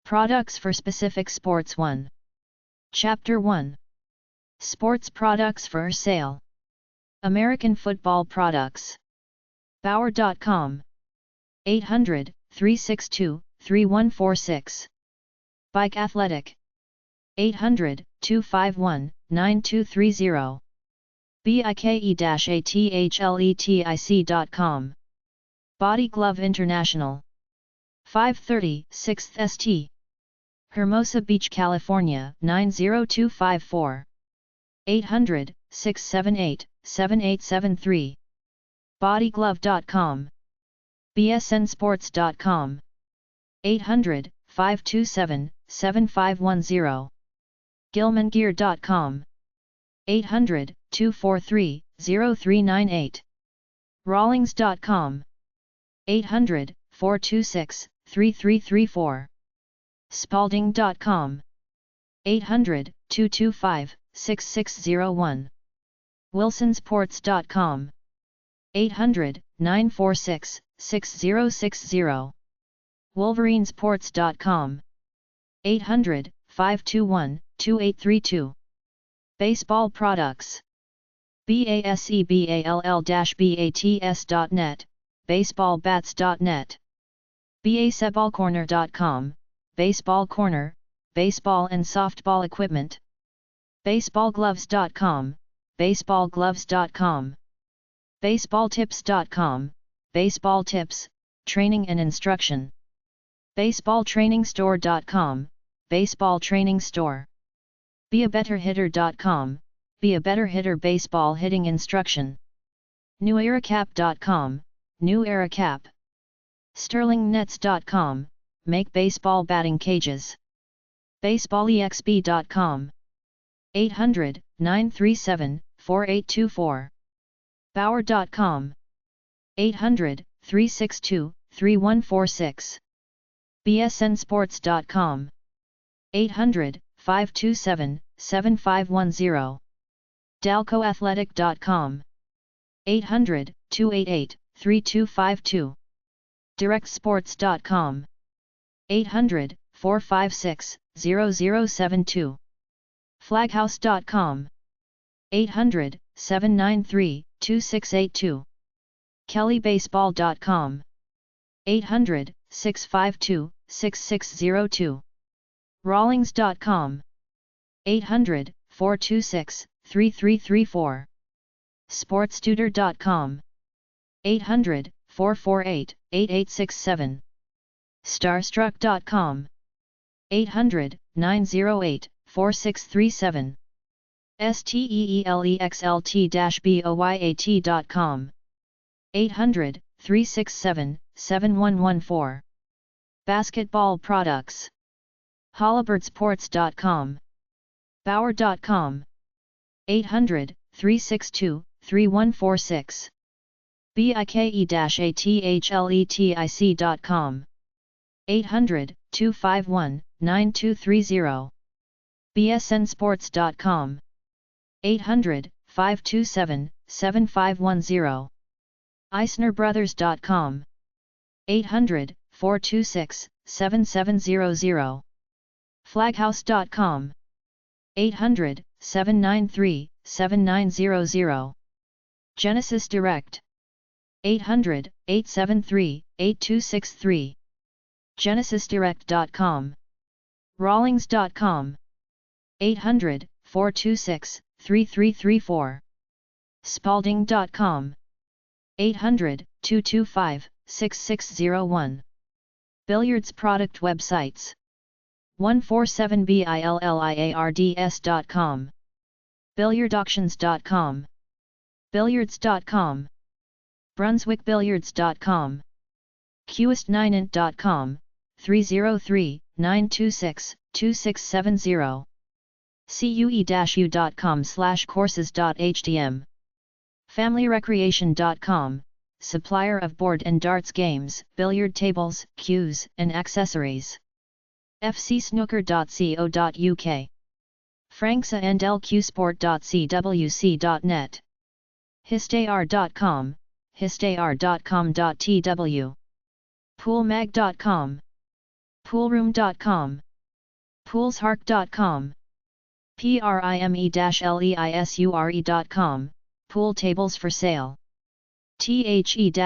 Products for specific sports 1. Chapter 1. Sports products for sale. American football products. Bauer.com. 800-362-3146. Bike Athletic. 800-251-9230. BIKE-ATHLETIC.com. Body Glove International. 530 6th St. Hermosa Beach, California 90254. 800-678-7873. Bodyglove.com. bsnsports.com. 800-527-7510. gilmangear.com. 800-243-0398. rawlings.com. 800-426-3334. spalding.com. 800-225-6601. wilsonsports.com. 800-946-6060. wolverinesports.com. 800-521-2832. Baseball products. baseball-bats.net, baseballbats.net. baseballcorner.com, baseball corner, baseball and softball equipment. baseballgloves.com, baseballgloves.com. baseballtips.com, baseball tips, training and instruction. baseballtrainingstore.com, baseball training store. beabetterhitter.com, be a better hitter baseball hitting instruction. neweracap.com, new era cap. sterlingnets.com, make baseball batting cages. baseballexp.com. 800-937-4824. Bauer.com. 800-362-3146. bsnsports.com. 800-527-7510. dalcoathletic.com. 800-288-3252. directsports.com. 800-456-0072. flaghouse.com. 800-793-2682. kellybaseball.com. 800-652-6602. rawlings.com. 800-426-3334. sportstutor.com. 800-448-8867. starstruck.com. 800-908-4637. steelexlt-boyat.com. 800-367-7114. basketball products. hollibirdsports.com. bauer.com. 800-362-3146. bike-athletic.com. 800-251-9230. bsnsports.com. 800-527-7510. eisnerbrothers.com. 800-426-7700. flaghouse.com. 800-793-7900. Genesis Direct. 800-873-8263. genesisdirect.com. rawlings.com. 800-426-3334. spalding.com. 800-225-6601. Billiards product websites. 147billiards.com. billiardauctions.com. billiards.com. brunswickbilliards.com. qest9int.com. 303-926-2670. cue-u.com/courses.htm. familyrecreation.com, supplier of board and darts games, billiard tables, cues, and accessories. fcsnooker.co.uk. Franksa and lqsport.cwc.net. histar.com, histar.com.tw. poolmag.com. Poolroom.com. Poolshark.com. prime-leisure.com, pool tables for sale. the-ibsf.org.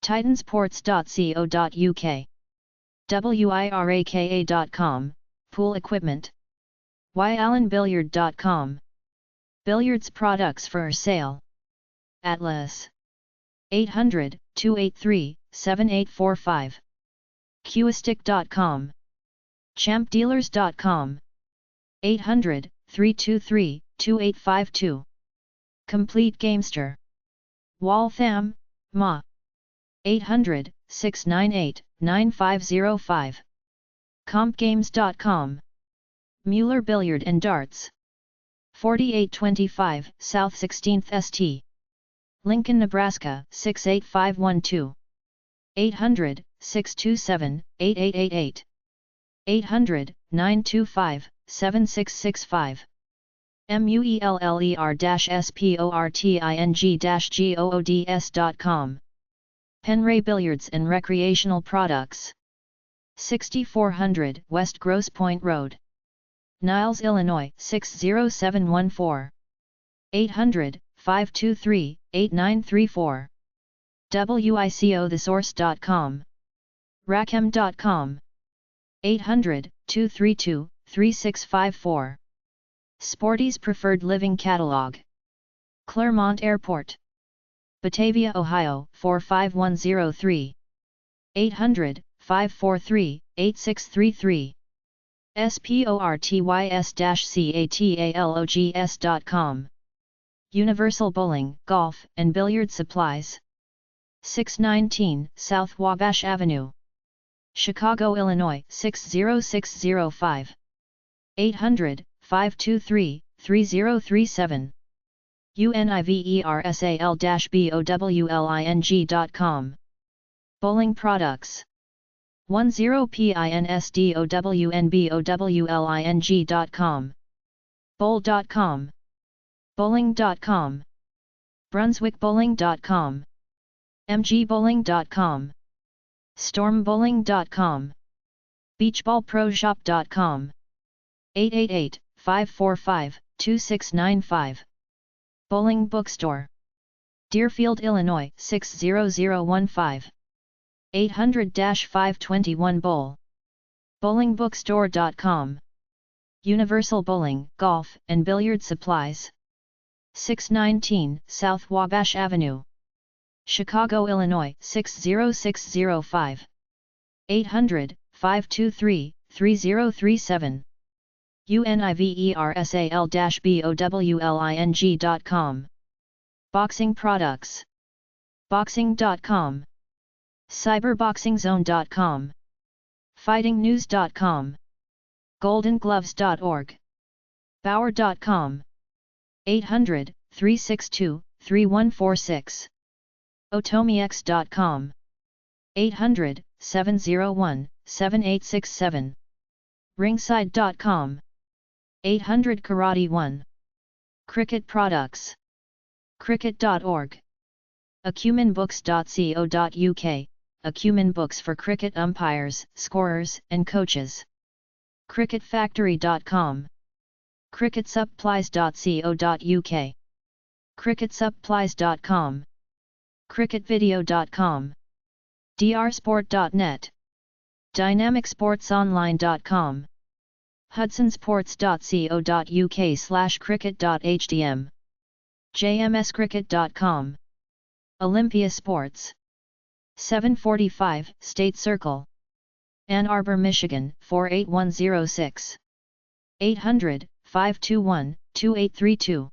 titansports.co.uk. wiraka.com, pool equipment. yallenbilliard.com. Billiards products for sale. Atlas. 800-283-7845. qistic.com. champdealers.com. 800-323-2852. Complete Gamester. Waltham, Ma. 800-698-9505. compgames.com. Mueller Billiard and Darts. 4825 South 16th St. Lincoln, Nebraska 68512. 800-627-8888. 800-925-7665. mueller-sporting-goods.com. Penray Billiards and Recreational Products. 6400 West Grosse Pointe Road, Niles, Illinois 60714. 800-523-8934. wicothesource.com. rackham.com. 800-232-3654. Sporty's Preferred Living Catalog. Claremont Airport, Batavia, Ohio 45103. 800-543-8633. sportys-catalogs.com. Universal Bowling, Golf, and Billiard Supplies. 619 South Wabash Avenue, Chicago, Illinois 60605. 800-523-3037. universal-bowling.com. Bowling Products. 10pinsdowbowling.com. bowl.com. bowling.com. brunswickbowling.com. mgbowling.com. stormbowling.com. beachballproshop.com. 888-545-2695. Bowling Bookstore, Deerfield, Illinois 60015. 800-521 Bowl. bowlingbookstore.com. Universal Bowling, Golf, and Billiard Supplies. 619 South Wabash Avenue, Chicago, Illinois 60605. 800-523-3037. universal-bowling.com. Boxing Products. boxing.com. cyberboxingzone.com. fightingnews.com. goldengloves.org. bauer.com. 800-362-3146. otomiex.com. 800-701-7867. ringside.com. 800 Karate 1. Cricket Products. cricket.org. acumenbooks.co.uk, Acumen Books for cricket umpires, scorers, and coaches. cricketfactory.com. cricketsupplies.co.uk. cricketsupplies.com. cricketvideo.com. drsport.net. dynamicsportsonline.com. hudsonsports.co.uk/cricket.hdm. jmscricket.com. Olympia Sports. 745 State Circle, Ann Arbor, Michigan 48106. 800-521-2832.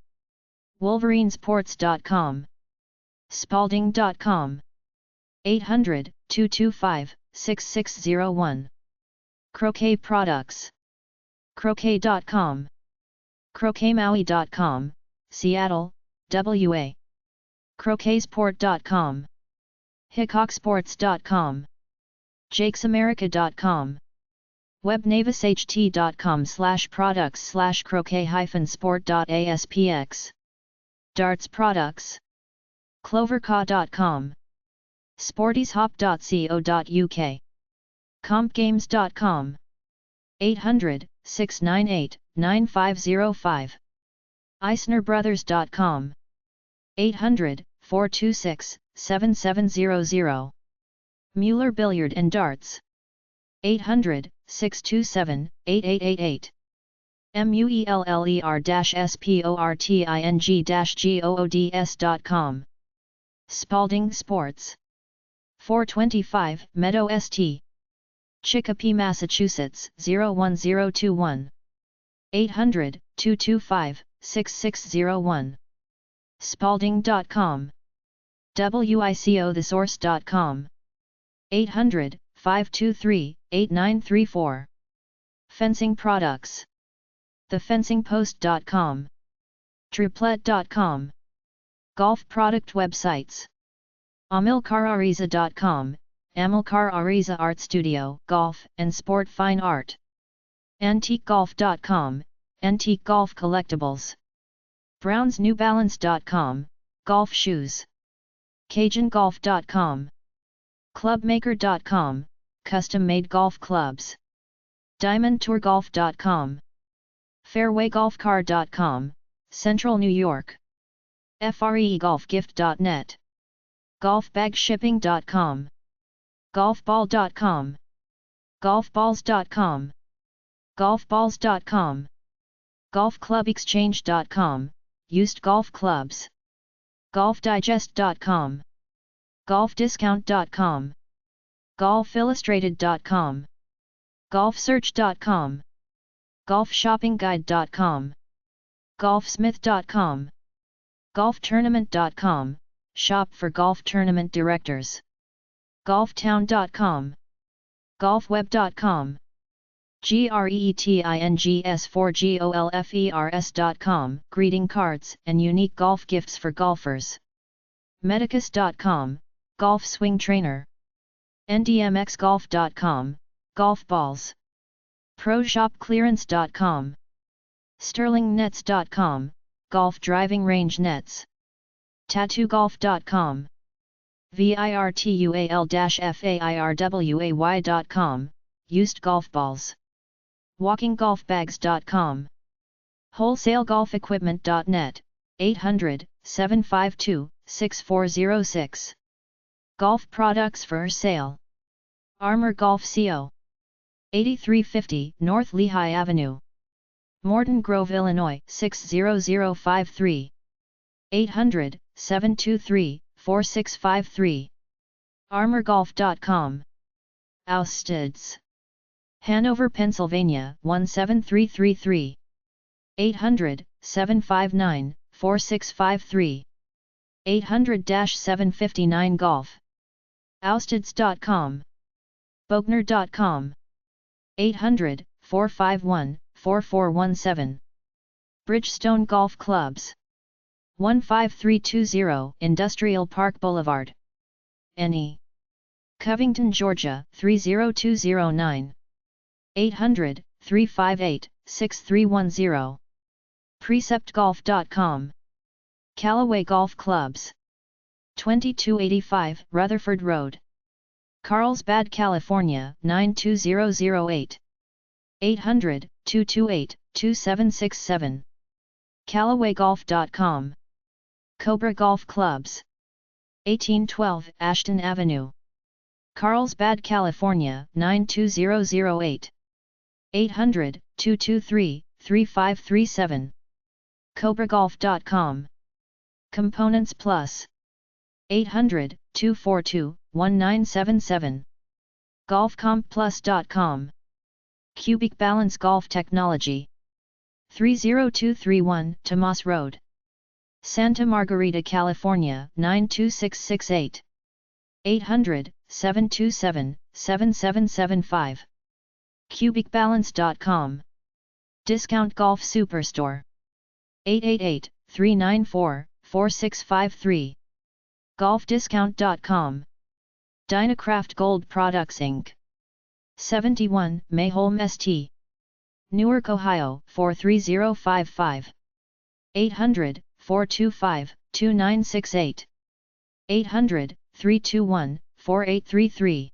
wolverinesports.com. spalding.com. 800-225-6601. Croquet Products. croquet.com. croquetmaui.com, Seattle, WA. croquetsport.com. hickoksports.com. jakesamerica.com. webnavashht.com/products/croquet-sport.aspx. Darts Products. clovercaw.com. sportyshop.co.uk. compgames.com 800-698-9505 eisnerbrothers.com 800-426-7700 Mueller Billiard and Darts 800-627-8888 mueller-sporting-goods.com Spalding Sports 425 Meadow St. Chicopee, Massachusetts 01021 800-225-6601 Spalding.com wicothesource.com 800-523-8934 Fencing Products thefencingpost.com triplet.com Golf Product Websites amilcarariza.com Amilcar Ariza Art Studio, Golf and Sport Fine Art antiquegolf.com Antique Golf Collectibles brownsnewbalance.com Golf Shoes cajuнгolf.com clubmaker.com Custom-made golf clubs diamondtourgolf.com fairwaygolfcar.com Central New York fregolfgift.net golfbagshipping.com golfball.com golfballs.com golfballs.com golfclubexchange.com Used golf clubs golfdigest.com golfdiscount.com golfillustrated.com golfsearch.com golfshoppingguide.com golfsmith.com golftournament.com Shop for golf tournament directors golftown.com golfweb.com greetings4golfers.com Greeting cards and unique golf gifts for golfers medicus.com Golf swing trainer ndmxgolf.com Golf balls proshopclearance.com sterlingnets.com Golf driving range nets tattoogolf.com virtual-fairway.com Used golf balls walkinggolfbags.com wholesalegolfequipment.net 800-752-6406 Golf products for sale Armor Golf Co. 8350 North Lehigh Avenue Morton Grove, Illinois 60053 800-723-4653 armorgolf.com Ousteds Hanover, Pennsylvania 17333 800-759-4653 800-759 Golf Ousteds.com Bogner.com 800-451-4417 Bridgestone Golf Clubs 15320 Industrial Park Boulevard NE Covington, Georgia 30209 800-358-6310 PreceptGolf.com Callaway Golf Clubs 2285 Rutherford Road Carlsbad, California 92008 800-228-2767 CallawayGolf.com Cobra Golf Clubs 1812 Ashton Avenue Carlsbad, California 92008 800-223-3537 CobraGolf.com Components Plus 800-242-1977 GolfCompPlus.com Cubic Balance Golf Technology 30231 Tomas Road Santa Margarita, California 92668 800-727-7775 CubicBalance.com Discount Golf Superstore 888-394-4653 GolfDiscount.com Dynacraft Gold Products Inc. 71 Mayholm St. Newark, Ohio 43055 800-425-2968 800-321-4833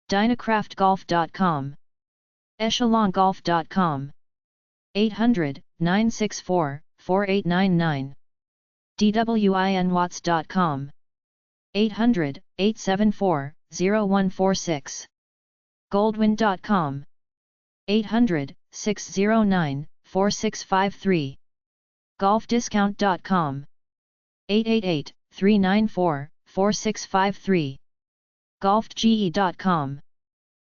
Dynacraftgolf.com, echelongolf.com, 800-964-4899, dwinwatts.com, 800-874-0146, goldwin.com, 800-609-4653, golfdiscount.com, 888-394-4653, golfge.com,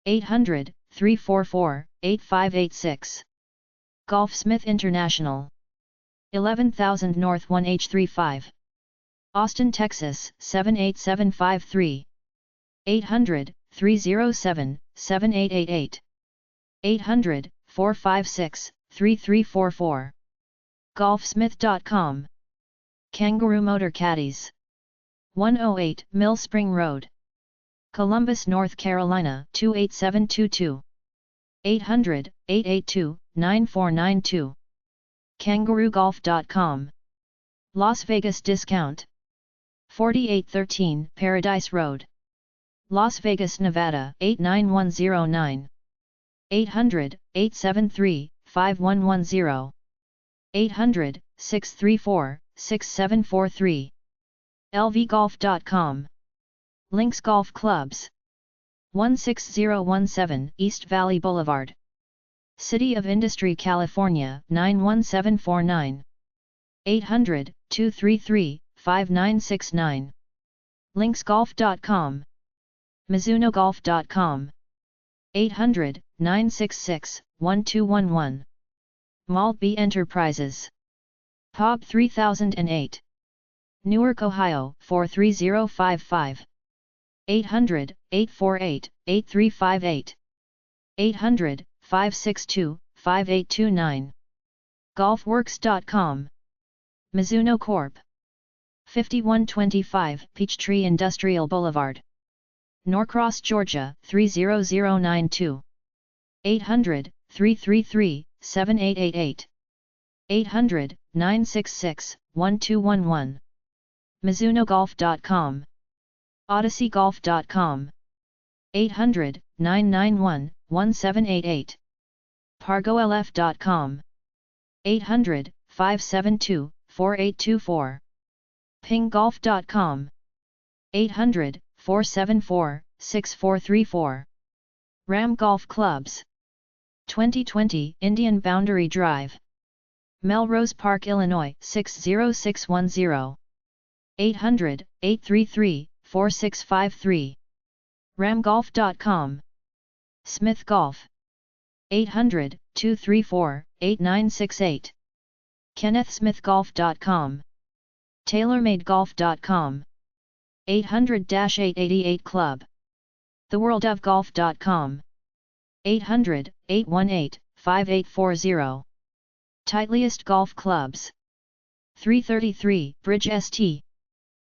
800-344-8586, Golfsmith International, 11,000 North 1H35, Austin, Texas 78753, 800-307-7888, 800-456-3344, golfsmith.com, Kangaroo Motor Caddies, 108 Mill Spring Road, Columbus, North Carolina 28722, 800-882-9492, kangaroogolf.com, Las Vegas Discount, 4813 Paradise Road, Las Vegas, Nevada 89109, 800-873-5110, 800-634-6743, lvgolf.com, Lynx Golf Clubs, 16017 East Valley Boulevard, City of Industry, California 91749, 800-233-5969, lynxgolf.com, mizunogolf.com, 800-966-1211, Maltby Enterprises, POB 3008, Newark, Ohio 43055, 800-848-8358, 800-562-5829, golfworks.com, Mizuno Corp., 5125 Peachtree Industrial Boulevard, Norcross, Georgia 30092, 800-333-7888, 800-966-1211, mizunogolf.com, odysseygolf.com, 800-991-1788, pargolf.com, 800-572-4824, pinggolf.com, 800-474-6434, Ram Golf Clubs, 2020 Indian Boundary Drive, Melrose Park, Illinois 60610, 800-833-4653, ramgolf.com, Smith Golf, 800-234-8968, kennethsmithgolf.com, tailormadegolf.com, 800-888 Club, theworldofgolf.com, 800-818-5840, Tightliest Golf Clubs, 333 Bridge St.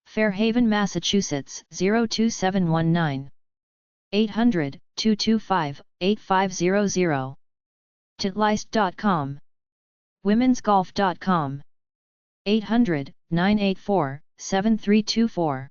Fairhaven, Massachusetts 02719, 800-225-8500, titleist.com, womensgolf.com, 800-984-7324,